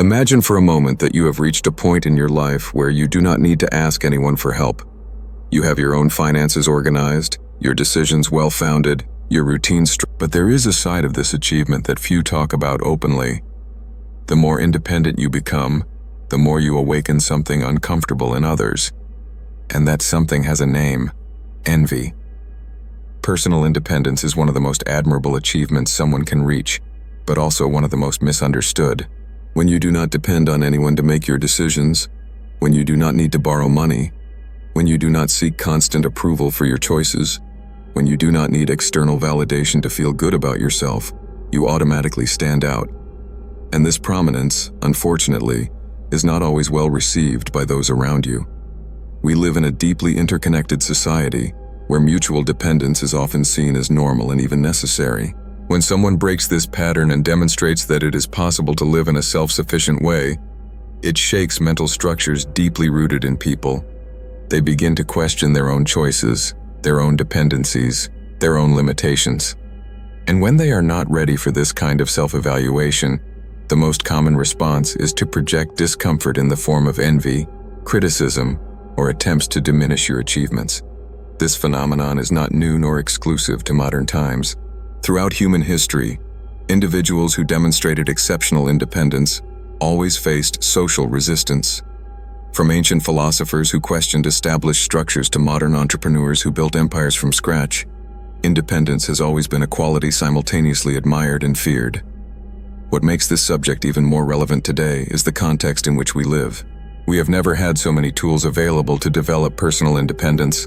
Imagine for a moment that you have reached a point in your life where you do not need to ask anyone for help. You have your own finances organized, your decisions well-founded, your routines but there is a side of this achievement that few talk about openly. The more independent you become, the more you awaken something uncomfortable in others. And that something has a name: envy. Personal independence is one of the most admirable achievements someone can reach, but also one of the most misunderstood. When you do not depend on anyone to make your decisions, when you do not need to borrow money, when you do not seek constant approval for your choices, when you do not need external validation to feel good about yourself, you automatically stand out. And this prominence, unfortunately, is not always well received by those around you. We live in a deeply interconnected society where mutual dependence is often seen as normal and even necessary. When someone breaks this pattern and demonstrates that it is possible to live in a self-sufficient way, it shakes mental structures deeply rooted in people. They begin to question their own choices, their own dependencies, their own limitations. And when they are not ready for this kind of self-evaluation, the most common response is to project discomfort in the form of envy, criticism, or attempts to diminish your achievements. This phenomenon is not new nor exclusive to modern times. Throughout human history, individuals who demonstrated exceptional independence always faced social resistance. From ancient philosophers who questioned established structures to modern entrepreneurs who built empires from scratch, independence has always been a quality simultaneously admired and feared. What makes this subject even more relevant today is the context in which we live. We have never had so many tools available to develop personal independence,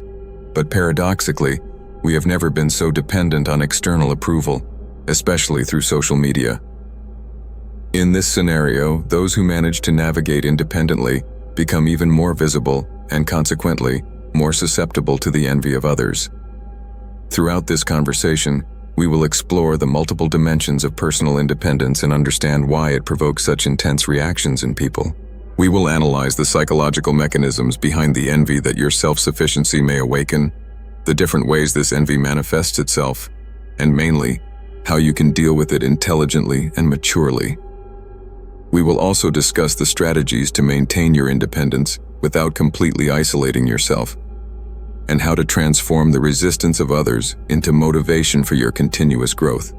but paradoxically, we have never been so dependent on external approval, especially through social media. In this scenario, those who manage to navigate independently become even more visible and consequently more susceptible to the envy of others. Throughout this conversation, we will explore the multiple dimensions of personal independence and understand why it provokes such intense reactions in people. We will analyze the psychological mechanisms behind the envy that your self-sufficiency may awaken, the different ways this envy manifests itself, and mainly, how you can deal with it intelligently and maturely. We will also discuss the strategies to maintain your independence without completely isolating yourself, and how to transform the resistance of others into motivation for your continuous growth.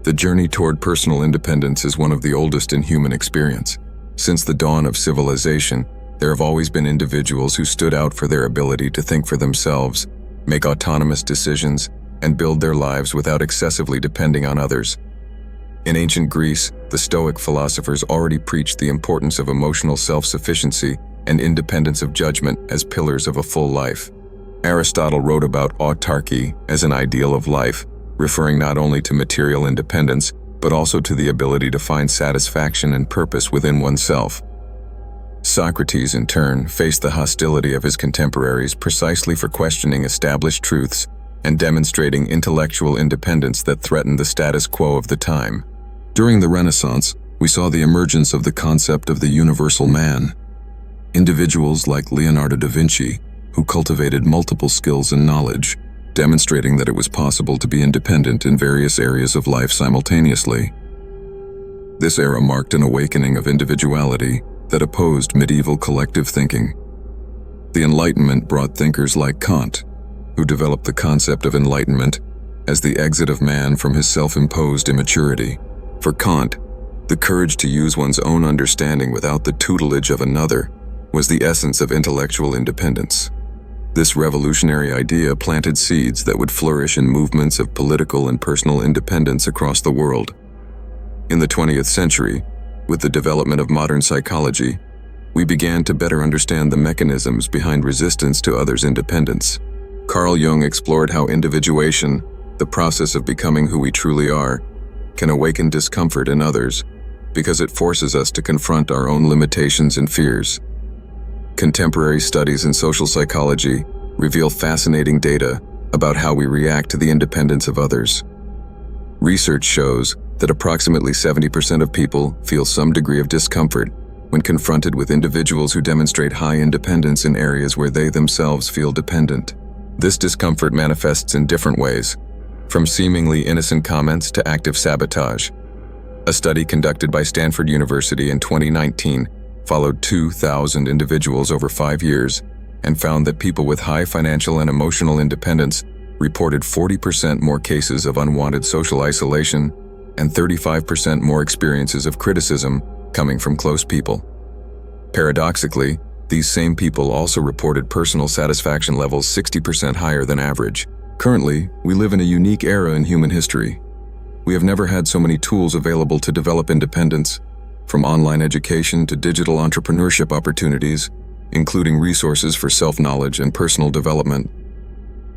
The journey toward personal independence is one of the oldest in human experience. Since the dawn of civilization, there have always been individuals who stood out for their ability to think for themselves, make autonomous decisions, and build their lives without excessively depending on others. In ancient Greece, the Stoic philosophers already preached the importance of emotional self-sufficiency and independence of judgment as pillars of a full life. Aristotle wrote about autarky as an ideal of life, referring not only to material independence, but also to the ability to find satisfaction and purpose within oneself. Socrates, in turn, faced the hostility of his contemporaries precisely for questioning established truths and demonstrating intellectual independence that threatened the status quo of the time. During the Renaissance, we saw the emergence of the concept of the universal man. Individuals like Leonardo da Vinci, who cultivated multiple skills and knowledge, demonstrating that it was possible to be independent in various areas of life simultaneously. This era marked an awakening of individuality that opposed medieval collective thinking. The Enlightenment brought thinkers like Kant, who developed the concept of enlightenment as the exit of man from his self-imposed immaturity. For Kant, the courage to use one's own understanding without the tutelage of another was the essence of intellectual independence. This revolutionary idea planted seeds that would flourish in movements of political and personal independence across the world. In the 20th century, with the development of modern psychology, we began to better understand the mechanisms behind resistance to others' independence. Carl Jung explored how individuation, the process of becoming who we truly are, can awaken discomfort in others because it forces us to confront our own limitations and fears. Contemporary studies in social psychology reveal fascinating data about how we react to the independence of others. Research shows that approximately 70% of people feel some degree of discomfort when confronted with individuals who demonstrate high independence in areas where they themselves feel dependent. This discomfort manifests in different ways, from seemingly innocent comments to active sabotage. A study conducted by Stanford University in 2019 followed 2,000 individuals over 5 years and found that people with high financial and emotional independence reported 40% more cases of unwanted social isolation and 35% more experiences of criticism coming from close people. Paradoxically, these same people also reported personal satisfaction levels 60% higher than average. Currently, we live in a unique era in human history. We have never had so many tools available to develop independence, from online education to digital entrepreneurship opportunities, including resources for self-knowledge and personal development.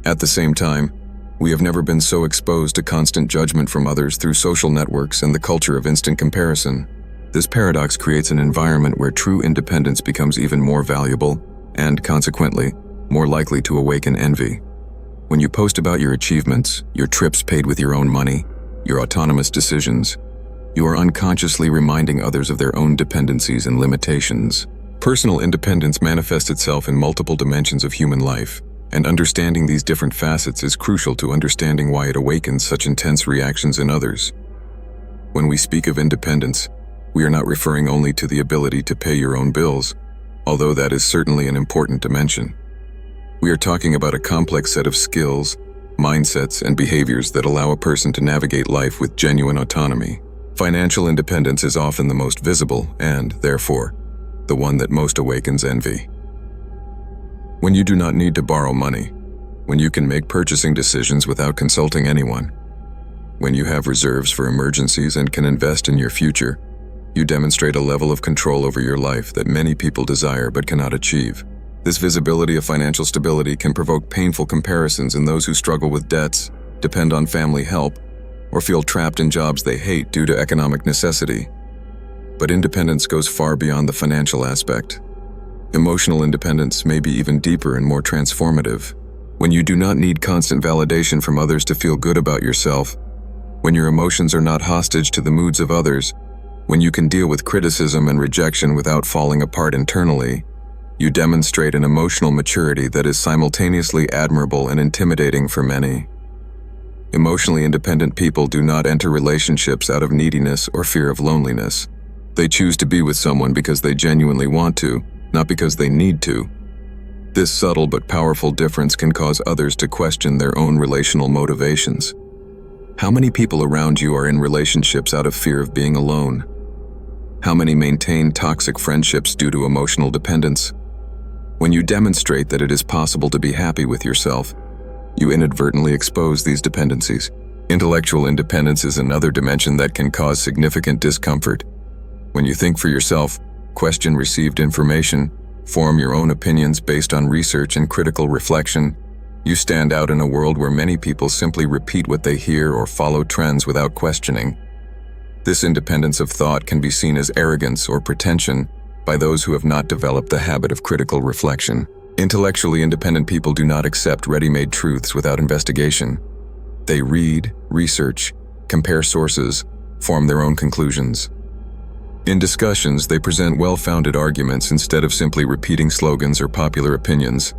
At the same time, we have never been so exposed to constant judgment from others through social networks and the culture of instant comparison. This paradox creates an environment where true independence becomes even more valuable and, consequently, more likely to awaken envy. When you post about your achievements, your trips paid with your own money, your autonomous decisions, you are unconsciously reminding others of their own dependencies and limitations. Personal independence manifests itself in multiple dimensions of human life, and understanding these different facets is crucial to understanding why it awakens such intense reactions in others. When we speak of independence, we are not referring only to the ability to pay your own bills, although that is certainly an important dimension. We are talking about a complex set of skills, mindsets, and behaviors that allow a person to navigate life with genuine autonomy. Financial independence is often the most visible and, therefore, the one that most awakens envy. When you do not need to borrow money, when you can make purchasing decisions without consulting anyone, when you have reserves for emergencies and can invest in your future, you demonstrate a level of control over your life that many people desire but cannot achieve. This visibility of financial stability can provoke painful comparisons in those who struggle with debts, depend on family help, or feel trapped in jobs they hate due to economic necessity. But independence goes far beyond the financial aspect. Emotional independence may be even deeper and more transformative. When you do not need constant validation from others to feel good about yourself, when your emotions are not hostage to the moods of others, when you can deal with criticism and rejection without falling apart internally, you demonstrate an emotional maturity that is simultaneously admirable and intimidating for many. Emotionally independent people do not enter relationships out of neediness or fear of loneliness. They choose to be with someone because they genuinely want to, not because they need to. This subtle but powerful difference can cause others to question their own relational motivations. How many people around you are in relationships out of fear of being alone? How many maintain toxic friendships due to emotional dependence? When you demonstrate that it is possible to be happy with yourself, you inadvertently expose these dependencies. Intellectual independence is another dimension that can cause significant discomfort. When you think for yourself, question received information, form your own opinions based on research and critical reflection, you stand out in a world where many people simply repeat what they hear or follow trends without questioning. This independence of thought can be seen as arrogance or pretension by those who have not developed the habit of critical reflection. Intellectually independent people do not accept ready-made truths without investigation. They read, research, compare sources, form their own conclusions. In discussions, they present well-founded arguments instead of simply repeating slogans or popular opinions.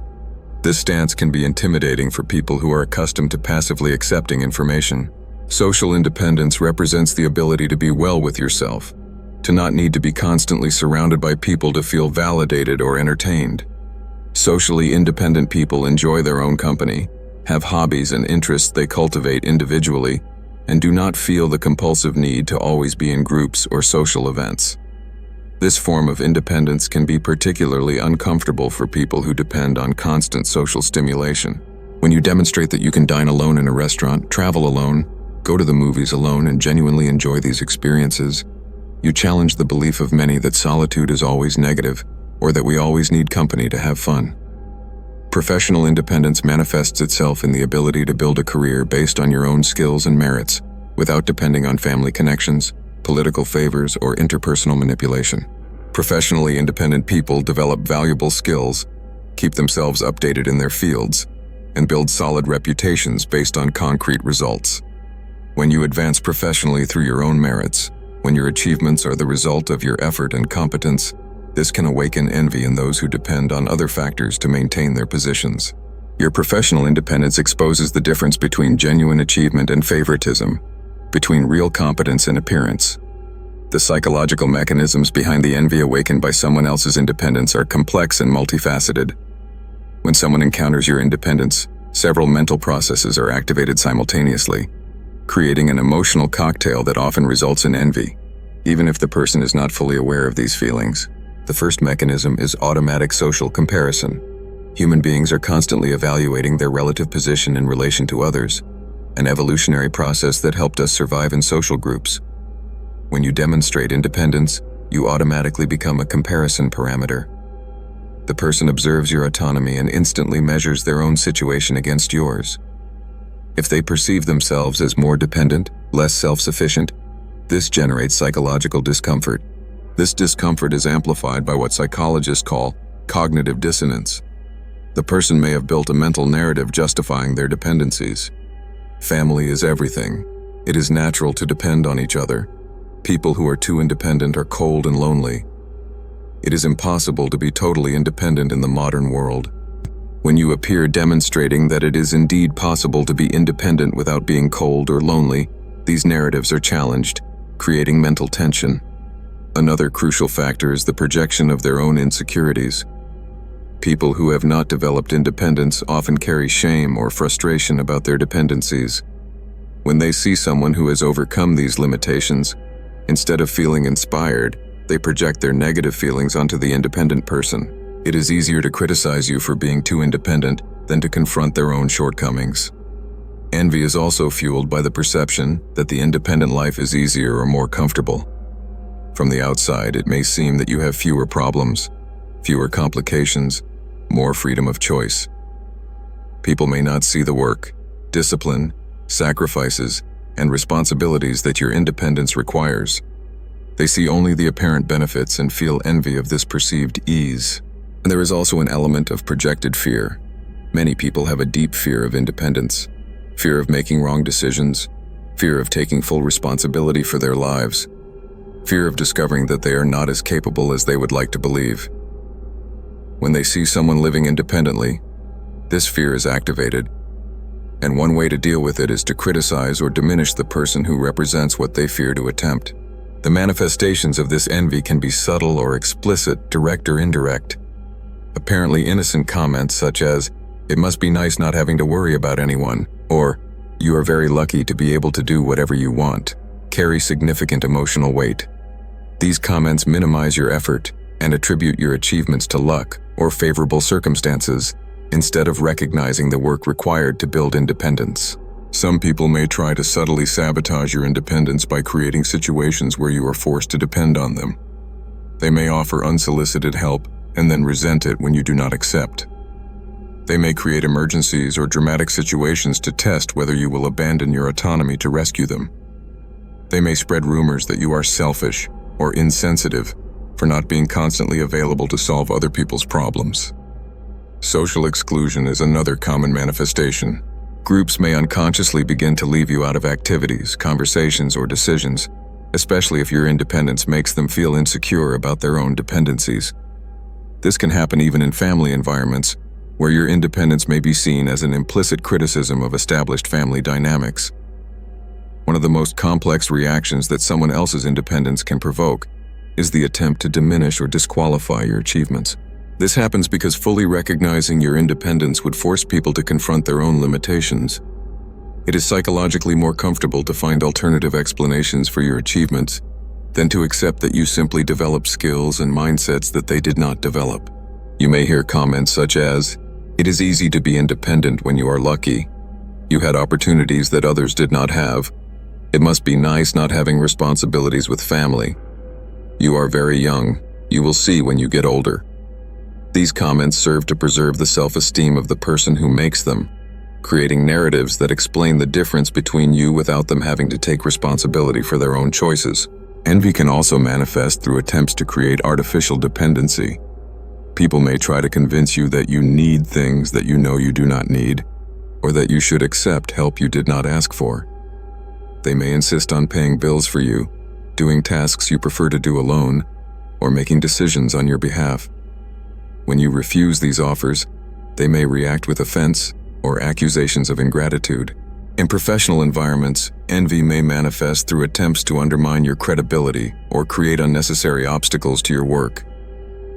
This stance can be intimidating for people who are accustomed to passively accepting information. Social independence represents the ability to be well with yourself, to not need to be constantly surrounded by people to feel validated or entertained. Socially independent people enjoy their own company, have hobbies and interests they cultivate individually, and do not feel the compulsive need to always be in groups or social events. This form of independence can be particularly uncomfortable for people who depend on constant social stimulation. When you demonstrate that you can dine alone in a restaurant, travel alone, go to the movies alone, and genuinely enjoy these experiences, you challenge the belief of many that solitude is always negative, or that we always need company to have fun. Professional independence manifests itself in the ability to build a career based on your own skills and merits, without depending on family connections, political favors, or interpersonal manipulation. Professionally independent people develop valuable skills, keep themselves updated in their fields, and build solid reputations based on concrete results. When you advance professionally through your own merits, when your achievements are the result of your effort and competence, this can awaken envy in those who depend on other factors to maintain their positions. Your professional independence exposes the difference between genuine achievement and favoritism, between real competence and appearance. The psychological mechanisms behind the envy awakened by someone else's independence are complex and multifaceted. When someone encounters your independence, several mental processes are activated simultaneously, creating an emotional cocktail that often results in envy, even if the person is not fully aware of these feelings. The first mechanism is automatic social comparison. Human beings are constantly evaluating their relative position in relation to others, an evolutionary process that helped us survive in social groups. When you demonstrate independence, you automatically become a comparison parameter. The person observes your autonomy and instantly measures their own situation against yours. If they perceive themselves as more dependent, less self-sufficient, this generates psychological discomfort. This discomfort is amplified by what psychologists call cognitive dissonance. The person may have built a mental narrative justifying their dependencies. Family is everything. It is natural to depend on each other. People who are too independent are cold and lonely. It is impossible to be totally independent in the modern world. When you appear demonstrating that it is indeed possible to be independent without being cold or lonely, these narratives are challenged, creating mental tension. Another crucial factor is the projection of their own insecurities. People who have not developed independence often carry shame or frustration about their dependencies. When they see someone who has overcome these limitations, instead of feeling inspired, they project their negative feelings onto the independent person. It is easier to criticize you for being too independent than to confront their own shortcomings. Envy is also fueled by the perception that the independent life is easier or more comfortable. From the outside, it may seem that you have fewer problems, fewer complications, more freedom of choice. People may not see the work, discipline, sacrifices, and responsibilities that your independence requires. They see only the apparent benefits and feel envy of this perceived ease. And there is also an element of projected fear. Many people have a deep fear of independence, fear of making wrong decisions, fear of taking full responsibility for their lives, fear of discovering that they are not as capable as they would like to believe. When they see someone living independently, this fear is activated, and one way to deal with it is to criticize or diminish the person who represents what they fear to attempt. The manifestations of this envy can be subtle or explicit, direct or indirect. Apparently innocent comments such as, "It must be nice not having to worry about anyone," or "You are very lucky to be able to do whatever you want," carry significant emotional weight. These comments minimize your effort and attribute your achievements to luck or favorable circumstances, instead of recognizing the work required to build independence. Some people may try to subtly sabotage your independence by creating situations where you are forced to depend on them. They may offer unsolicited help and then resent it when you do not accept. They may create emergencies or dramatic situations to test whether you will abandon your autonomy to rescue them. They may spread rumors that you are selfish or insensitive for not being constantly available to solve other people's problems. Social exclusion is another common manifestation. Groups may unconsciously begin to leave you out of activities, conversations, or decisions, especially if your independence makes them feel insecure about their own dependencies. This can happen even in family environments, where your independence may be seen as an implicit criticism of established family dynamics. One of the most complex reactions that someone else's independence can provoke is the attempt to diminish or disqualify your achievements. This happens because fully recognizing your independence would force people to confront their own limitations. It is psychologically more comfortable to find alternative explanations for your achievements than to accept that you simply developed skills and mindsets that they did not develop. You may hear comments such as, "It is easy to be independent when you are lucky. You had opportunities that others did not have. It must be nice not having responsibilities with family. You are very young. You will see when you get older." These comments serve to preserve the self-esteem of the person who makes them, creating narratives that explain the difference between you without them having to take responsibility for their own choices. Envy can also manifest through attempts to create artificial dependency. People may try to convince you that you need things that you know you do not need, or that you should accept help you did not ask for. They may insist on paying bills for you, doing tasks you prefer to do alone, or making decisions on your behalf. When you refuse these offers, they may react with offense or accusations of ingratitude. In professional environments, envy may manifest through attempts to undermine your credibility or create unnecessary obstacles to your work.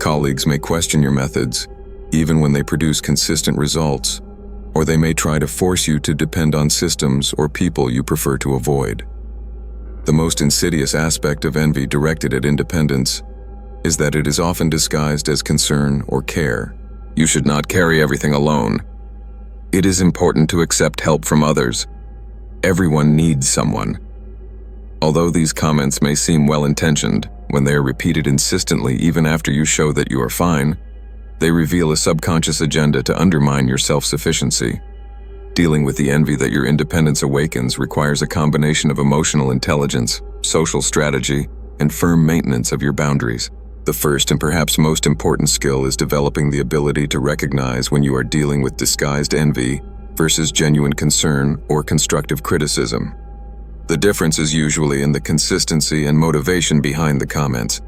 Colleagues may question your methods, even when they produce consistent results, or they may try to force you to depend on systems or people you prefer to avoid. The most insidious aspect of envy directed at independence is that it is often disguised as concern or care. You should not carry everything alone. It is important to accept help from others. Everyone needs someone. Although these comments may seem well-intentioned, when they are repeated insistently even after you show that you are fine, they reveal a subconscious agenda to undermine your self-sufficiency. Dealing with the envy that your independence awakens requires a combination of emotional intelligence, social strategy, and firm maintenance of your boundaries. The first and perhaps most important skill is developing the ability to recognize when you are dealing with disguised envy versus genuine concern or constructive criticism. The difference is usually in the consistency and motivation behind the comments.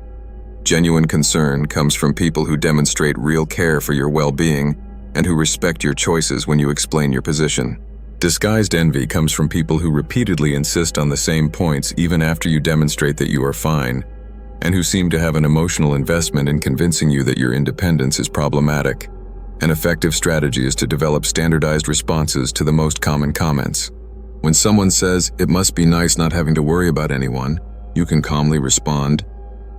Genuine concern comes from people who demonstrate real care for your well-being and who respect your choices when you explain your position. Disguised envy comes from people who repeatedly insist on the same points even after you demonstrate that you are fine, and who seem to have an emotional investment in convincing you that your independence is problematic. An effective strategy is to develop standardized responses to the most common comments. When someone says, "It must be nice not having to worry about anyone," you can calmly respond,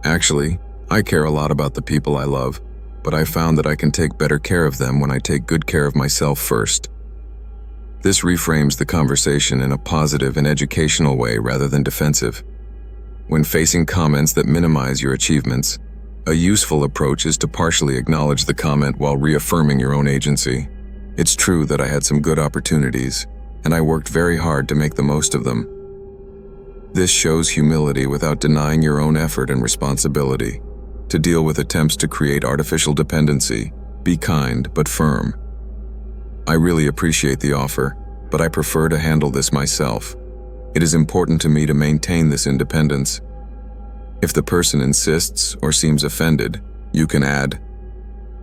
"Actually, I care a lot about the people I love, but I found that I can take better care of them when I take good care of myself first." This reframes the conversation in a positive and educational way rather than defensive. When facing comments that minimize your achievements, a useful approach is to partially acknowledge the comment while reaffirming your own agency. "It's true that I had some good opportunities, and I worked very hard to make the most of them." This shows humility without denying your own effort and responsibility. To deal with attempts to create artificial dependency, be kind but firm. "I really appreciate the offer, but I prefer to handle this myself. It is important to me to maintain this independence." If the person insists or seems offended, you can add,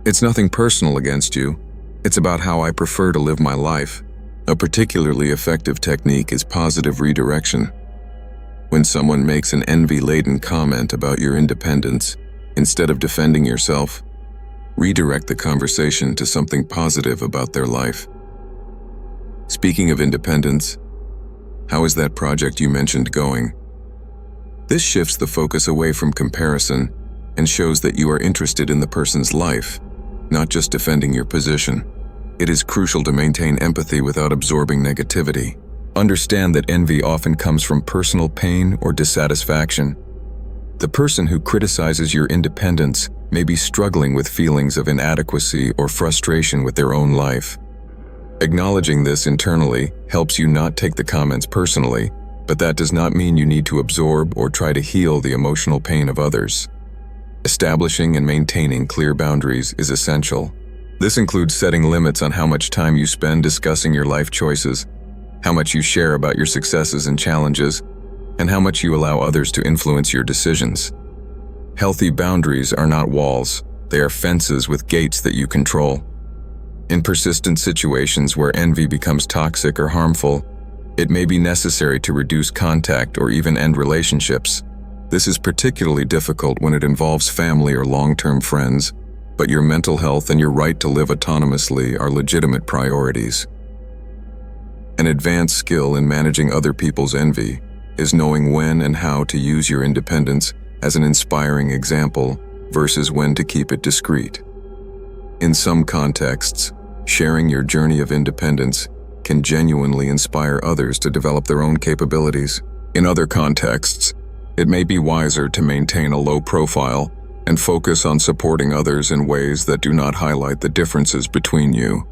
"It's nothing personal against you. It's about how I prefer to live my life." A particularly effective technique is positive redirection. When someone makes an envy-laden comment about your independence, instead of defending yourself, redirect the conversation to something positive about their life. "Speaking of independence, how is that project you mentioned going?" This shifts the focus away from comparison and shows that you are interested in the person's life, not just defending your position. It is crucial to maintain empathy without absorbing negativity. Understand that envy often comes from personal pain or dissatisfaction. The person who criticizes your independence may be struggling with feelings of inadequacy or frustration with their own life. Acknowledging this internally helps you not take the comments personally, but that does not mean you need to absorb or try to heal the emotional pain of others. Establishing and maintaining clear boundaries is essential. This includes setting limits on how much time you spend discussing your life choices, how much you share about your successes and challenges, and how much you allow others to influence your decisions. Healthy boundaries are not walls, they are fences with gates that you control. In persistent situations where envy becomes toxic or harmful, it may be necessary to reduce contact or even end relationships. This is particularly difficult when it involves family or long-term friends, but your mental health and your right to live autonomously are legitimate priorities. An advanced skill in managing other people's envy is knowing when and how to use your independence as an inspiring example versus when to keep it discreet. In some contexts, sharing your journey of independence can genuinely inspire others to develop their own capabilities. In other contexts, it may be wiser to maintain a low profile and focus on supporting others in ways that do not highlight the differences between you.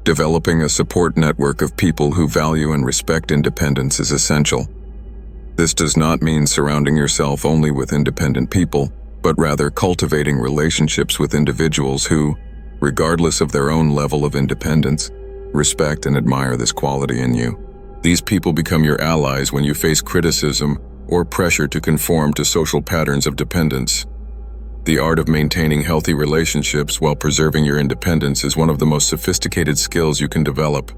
Developing a support network of people who value and respect independence is essential. This does not mean surrounding yourself only with independent people, but rather cultivating relationships with individuals who, regardless of their own level of independence, respect and admire this quality in you. These people become your allies when you face criticism or pressure to conform to social patterns of dependence. The art of maintaining healthy relationships while preserving your independence is one of the most sophisticated skills you can develop.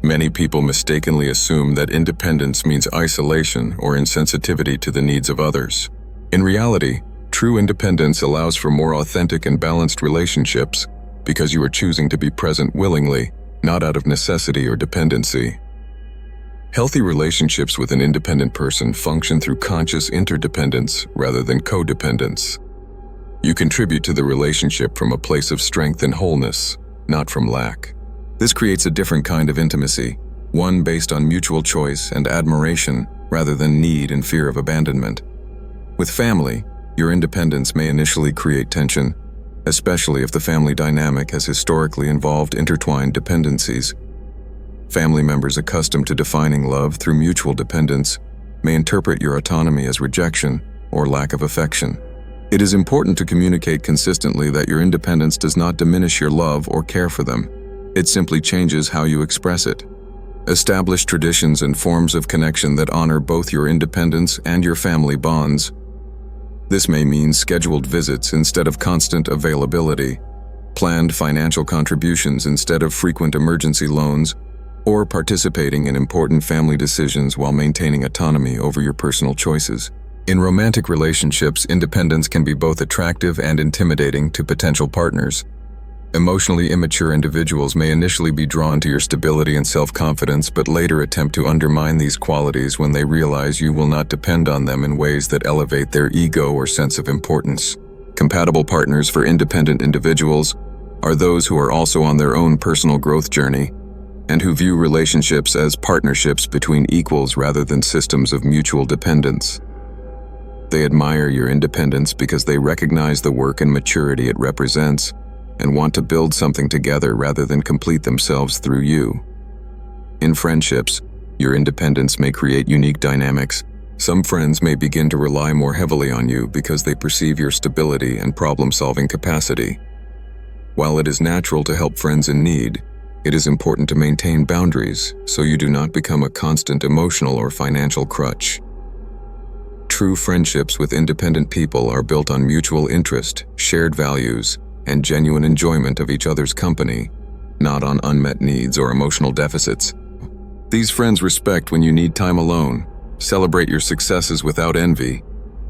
Many people mistakenly assume that independence means isolation or insensitivity to the needs of others. In reality, true independence allows for more authentic and balanced relationships because you are choosing to be present willingly, not out of necessity or dependency. Healthy relationships with an independent person function through conscious interdependence rather than codependence. You contribute to the relationship from a place of strength and wholeness, not from lack. This creates a different kind of intimacy, one based on mutual choice and admiration rather than need and fear of abandonment. With family, your independence may initially create tension, especially if the family dynamic has historically involved intertwined dependencies. Family members accustomed to defining love through mutual dependence may interpret your autonomy as rejection or lack of affection. It is important to communicate consistently that your independence does not diminish your love or care for them. It simply changes how you express it. Establish traditions and forms of connection that honor both your independence and your family bonds. This may mean scheduled visits instead of constant availability, planned financial contributions instead of frequent emergency loans, or participating in important family decisions while maintaining autonomy over your personal choices. In romantic relationships, independence can be both attractive and intimidating to potential partners. Emotionally immature individuals may initially be drawn to your stability and self-confidence, but later attempt to undermine these qualities when they realize you will not depend on them in ways that elevate their ego or sense of importance. Compatible partners for independent individuals are those who are also on their own personal growth journey and who view relationships as partnerships between equals rather than systems of mutual dependence. They admire your independence because they recognize the work and maturity it represents and want to build something together rather than complete themselves through you. In friendships, your independence may create unique dynamics. Some friends may begin to rely more heavily on you because they perceive your stability and problem-solving capacity. While it is natural to help friends in need, it is important to maintain boundaries so you do not become a constant emotional or financial crutch. True friendships with independent people are built on mutual interest, shared values, and genuine enjoyment of each other's company, not on unmet needs or emotional deficits. These friends respect when you need time alone, celebrate your successes without envy,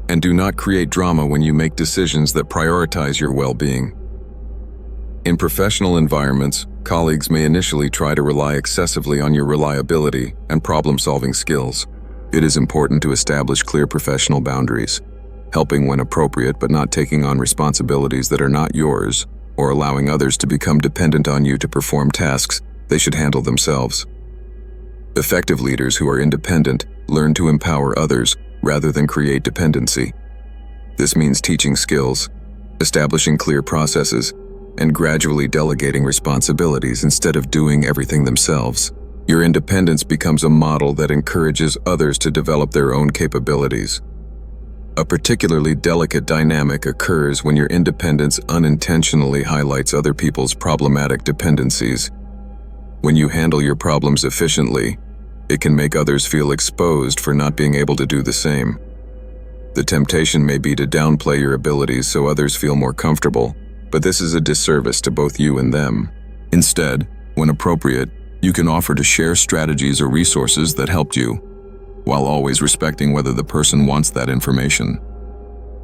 and do not create drama when you make decisions that prioritize your well-being. In professional environments, colleagues may initially try to rely excessively on your reliability and problem-solving skills. It is important to establish clear professional boundaries, helping when appropriate but not taking on responsibilities that are not yours, or allowing others to become dependent on you to perform tasks they should handle themselves. Effective leaders who are independent learn to empower others rather than create dependency. This means teaching skills, establishing clear processes, and gradually delegating responsibilities instead of doing everything themselves. Your independence becomes a model that encourages others to develop their own capabilities. A particularly delicate dynamic occurs when your independence unintentionally highlights other people's problematic dependencies. When you handle your problems efficiently, it can make others feel exposed for not being able to do the same. The temptation may be to downplay your abilities so others feel more comfortable, but this is a disservice to both you and them. Instead, when appropriate, you can offer to share strategies or resources that helped you, while always respecting whether the person wants that information.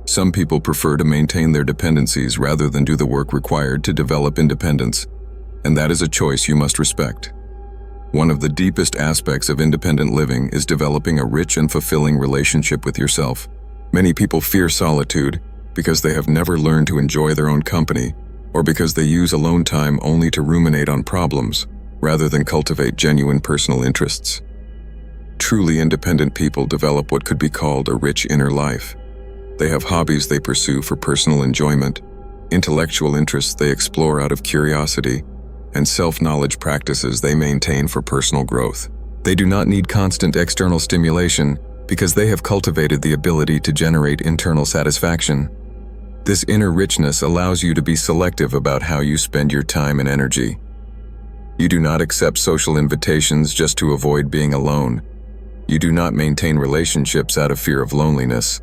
Some people prefer to maintain their dependencies rather than do the work required to develop independence, and that is a choice you must respect. One of the deepest aspects of independent living is developing a rich and fulfilling relationship with yourself. Many people fear solitude because they have never learned to enjoy their own company, or because they use alone time only to ruminate on problems, rather than cultivate genuine personal interests. Truly independent people develop what could be called a rich inner life. They have hobbies they pursue for personal enjoyment, intellectual interests they explore out of curiosity, and self-knowledge practices they maintain for personal growth. They do not need constant external stimulation because they have cultivated the ability to generate internal satisfaction. This inner richness allows you to be selective about how you spend your time and energy. You do not accept social invitations just to avoid being alone. You do not maintain relationships out of fear of loneliness,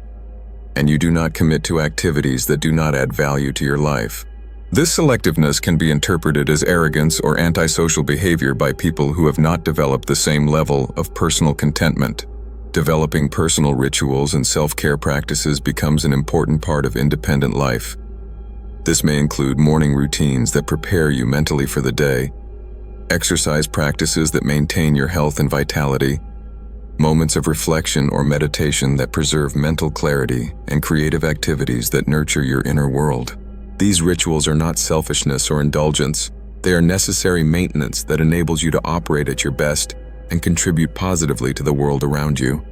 and you do not commit to activities that do not add value to your life. This selectiveness can be interpreted as arrogance or antisocial behavior by people who have not developed the same level of personal contentment. Developing personal rituals and self-care practices becomes an important part of independent life. This may include morning routines that prepare you mentally for the day, exercise practices that maintain your health and vitality, moments of reflection or meditation that preserve mental clarity, and creative activities that nurture your inner world. These rituals are not selfishness or indulgence. They are necessary maintenance that enables you to operate at your best and contribute positively to the world around you.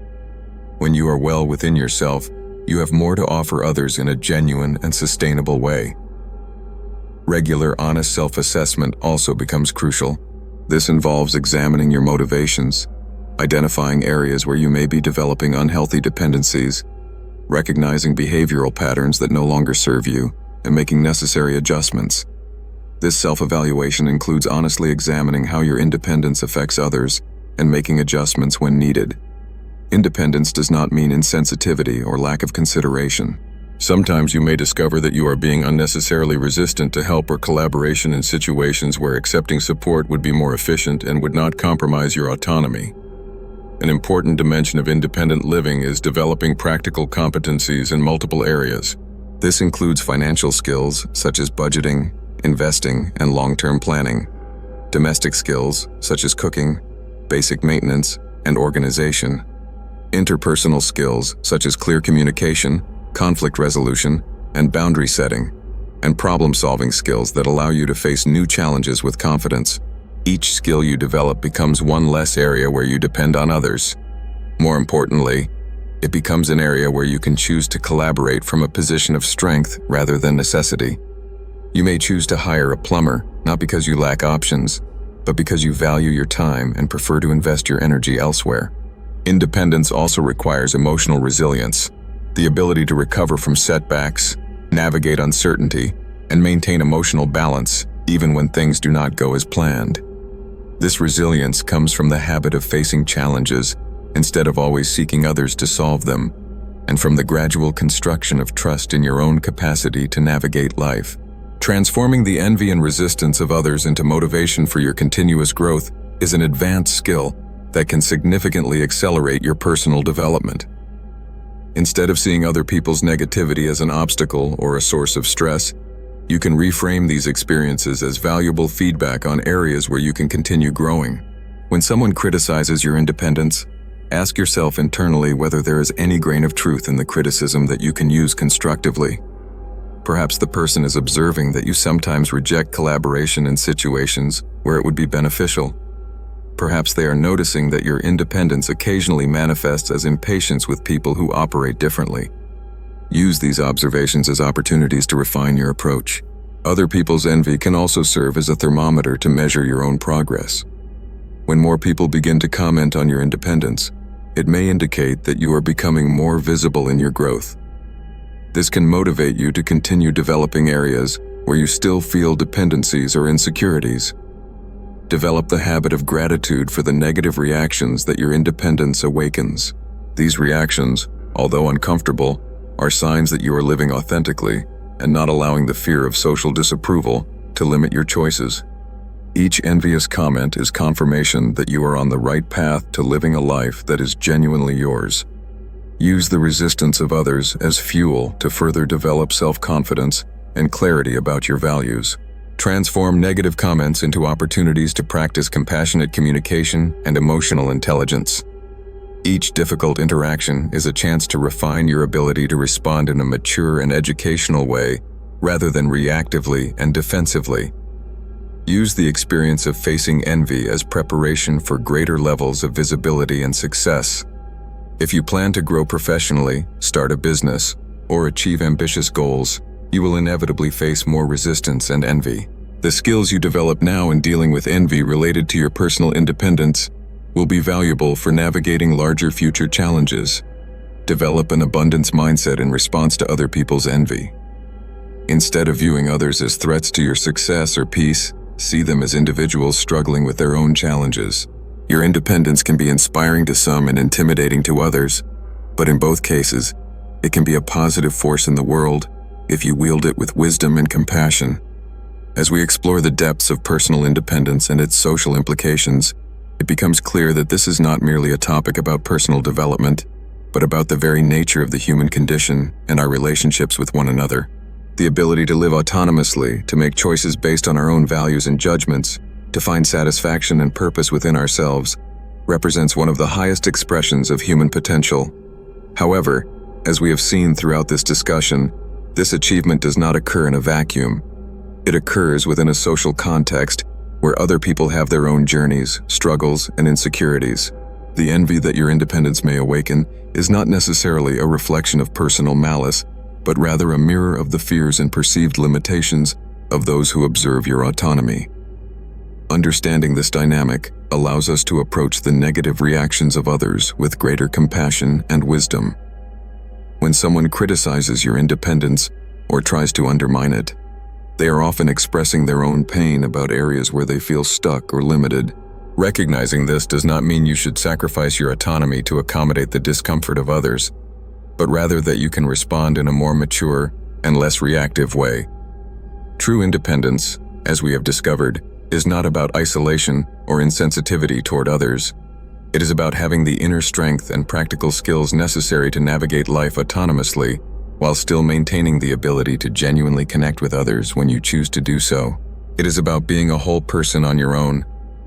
When you are well within yourself, you have more to offer others in a genuine and sustainable way. Regular, honest self-assessment also becomes crucial. This involves examining your motivations, identifying areas where you may be developing unhealthy dependencies, recognizing behavioral patterns that no longer serve you, and making necessary adjustments. This self-evaluation includes honestly examining how your independence affects others and making adjustments when needed. Independence does not mean insensitivity or lack of consideration. Sometimes you may discover that you are being unnecessarily resistant to help or collaboration in situations where accepting support would be more efficient and would not compromise your autonomy. An important dimension of independent living is developing practical competencies in multiple areas. This includes financial skills such as budgeting, investing, and long-term planning, domestic skills such as cooking, basic maintenance, and organization, interpersonal skills such as clear communication, conflict resolution, and boundary setting, and problem-solving skills that allow you to face new challenges with confidence. Each skill you develop becomes one less area where you depend on others. More importantly, it becomes an area where you can choose to collaborate from a position of strength rather than necessity. You may choose to hire a plumber, not because you lack options, but because you value your time and prefer to invest your energy elsewhere. Independence also requires emotional resilience, the ability to recover from setbacks, navigate uncertainty, and maintain emotional balance even when things do not go as planned. This resilience comes from the habit of facing challenges instead of always seeking others to solve them, and from the gradual construction of trust in your own capacity to navigate life. Transforming the envy and resistance of others into motivation for your continuous growth is an advanced skill that can significantly accelerate your personal development. Instead of seeing other people's negativity as an obstacle or a source of stress, you can reframe these experiences as valuable feedback on areas where you can continue growing. When someone criticizes your independence, ask yourself internally whether there is any grain of truth in the criticism that you can use constructively. Perhaps the person is observing that you sometimes reject collaboration in situations where it would be beneficial. Perhaps they are noticing that your independence occasionally manifests as impatience with people who operate differently. Use these observations as opportunities to refine your approach. Other people's envy can also serve as a thermometer to measure your own progress. When more people begin to comment on your independence, it may indicate that you are becoming more visible in your growth. This can motivate you to continue developing areas where you still feel dependencies or insecurities. Develop the habit of gratitude for the negative reactions that your independence awakens. These reactions, although uncomfortable, are signs that you are living authentically and not allowing the fear of social disapproval to limit your choices. Each envious comment is confirmation that you are on the right path to living a life that is genuinely yours. Use the resistance of others as fuel to further develop self-confidence and clarity about your values. Transform negative comments into opportunities to practice compassionate communication and emotional intelligence. Each difficult interaction is a chance to refine your ability to respond in a mature and educational way rather than reactively and defensively. Use the experience of facing envy as preparation for greater levels of visibility and success. If you plan to grow professionally, start a business, or achieve ambitious goals, you will inevitably face more resistance and envy. The skills you develop now in dealing with envy related to your personal independence will be valuable for navigating larger future challenges. Develop an abundance mindset in response to other people's envy. Instead of viewing others as threats to your success or peace, see them as individuals struggling with their own challenges. Your independence can be inspiring to some and intimidating to others, but in both cases, it can be a positive force in the world if you wield it with wisdom and compassion. As we explore the depths of personal independence and its social implications, it becomes clear that this is not merely a topic about personal development, but about the very nature of the human condition and our relationships with one another. The ability to live autonomously, to make choices based on our own values and judgments, to find satisfaction and purpose within ourselves, represents one of the highest expressions of human potential. However, as we have seen throughout this discussion, this achievement does not occur in a vacuum. It occurs within a social context where other people have their own journeys, struggles, and insecurities. The envy that your independence may awaken is not necessarily a reflection of personal malice, but rather a mirror of the fears and perceived limitations of those who observe your autonomy. Understanding this dynamic allows us to approach the negative reactions of others with greater compassion and wisdom. When someone criticizes your independence or tries to undermine it, they are often expressing their own pain about areas where they feel stuck or limited. Recognizing this does not mean you should sacrifice your autonomy to accommodate the discomfort of others, but rather that you can respond in a more mature and less reactive way. True independence, as we have discovered, is not about isolation or insensitivity toward others. It is about having the inner strength and practical skills necessary to navigate life autonomously, while still maintaining the ability to genuinely connect with others when you choose to do so. It is about being a whole person on your own,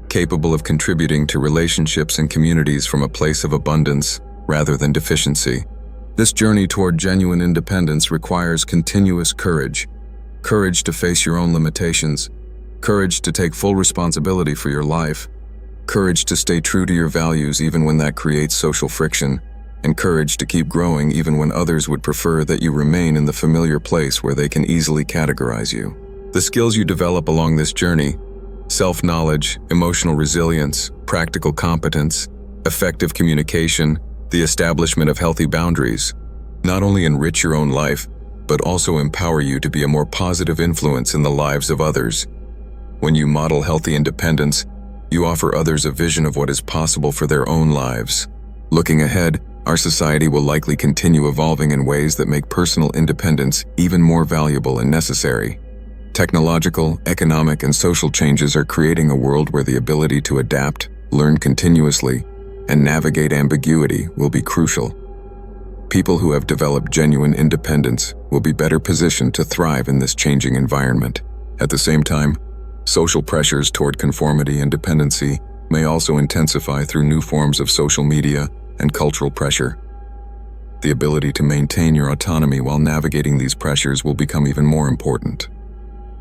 capable of contributing to relationships and communities from a place of abundance rather than deficiency. This journey toward genuine independence requires continuous courage. Courage to face your own limitations, courage to take full responsibility for your life, courage to stay true to your values even when that creates social friction, and courage to keep growing even when others would prefer that you remain in the familiar place where they can easily categorize you. The skills you develop along this journey, self-knowledge, emotional resilience, practical competence, effective communication, the establishment of healthy boundaries, not only enrich your own life, but also empower you to be a more positive influence in the lives of others. When you model healthy independence, you offer others a vision of what is possible for their own lives. Looking ahead, our society will likely continue evolving in ways that make personal independence even more valuable and necessary. Technological, economic, and social changes are creating a world where the ability to adapt, learn continuously, and navigate ambiguity will be crucial. People who have developed genuine independence will be better positioned to thrive in this changing environment. At the same time, social pressures toward conformity and dependency may also intensify through new forms of social media and cultural pressure. The ability to maintain your autonomy while navigating these pressures will become even more important.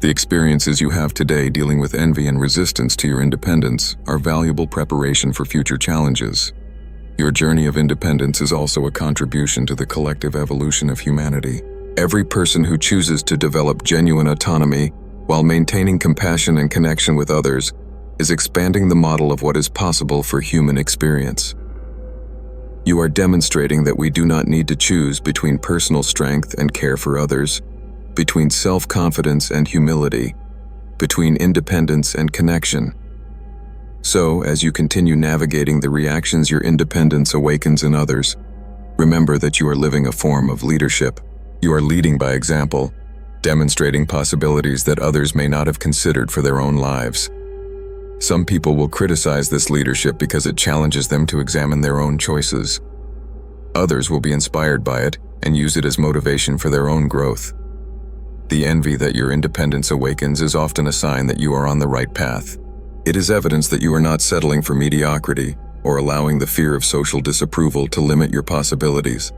The experiences you have today dealing with envy and resistance to your independence are valuable preparation for future challenges. Your journey of independence is also a contribution to the collective evolution of humanity. Every person who chooses to develop genuine autonomy while maintaining compassion and connection with others is expanding the model of what is possible for human experience. You are demonstrating that we do not need to choose between personal strength and care for others, between self-confidence and humility, between independence and connection. So, as you continue navigating the reactions your independence awakens in others, remember that you are living a form of leadership. You are leading by example, demonstrating possibilities that others may not have considered for their own lives. Some people will criticize this leadership because it challenges them to examine their own choices. Others will be inspired by it and use it as motivation for their own growth. The envy that your independence awakens is often a sign that you are on the right path. It is evidence that you are not settling for mediocrity or allowing the fear of social disapproval to limit your possibilities.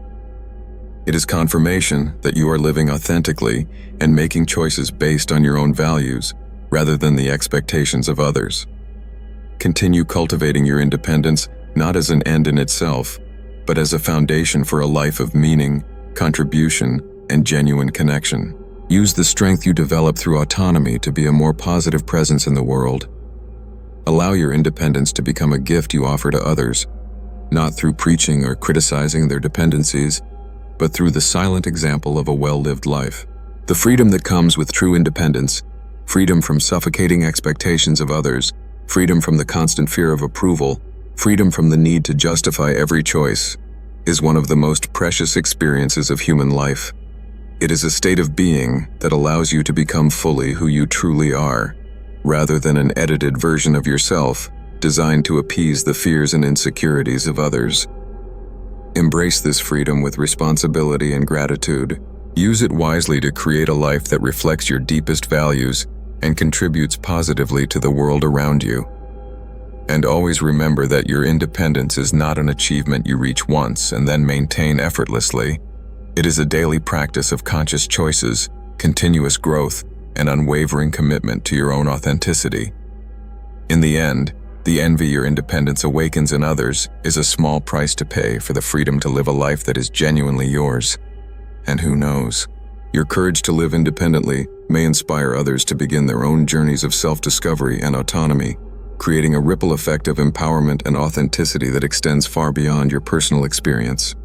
It is confirmation that you are living authentically and making choices based on your own values rather than the expectations of others. Continue cultivating your independence not as an end in itself, but as a foundation for a life of meaning, contribution, and genuine connection. Use the strength you develop through autonomy to be a more positive presence in the world. Allow your independence to become a gift you offer to others, not through preaching or criticizing their dependencies, but through the silent example of a well-lived life. The freedom that comes with true independence, freedom from suffocating expectations of others, freedom from the constant fear of approval, freedom from the need to justify every choice, is one of the most precious experiences of human life. It is a state of being that allows you to become fully who you truly are, rather than an edited version of yourself designed to appease the fears and insecurities of others. Embrace this freedom with responsibility and gratitude. Use it wisely to create a life that reflects your deepest values and contributes positively to the world around you. And always remember that your independence is not an achievement you reach once and then maintain effortlessly. It is a daily practice of conscious choices, continuous growth, and unwavering commitment to your own authenticity. In the end, the envy your independence awakens in others is a small price to pay for the freedom to live a life that is genuinely yours. And who knows, your courage to live independently may inspire others to begin their own journeys of self-discovery and autonomy, creating a ripple effect of empowerment and authenticity that extends far beyond your personal experience.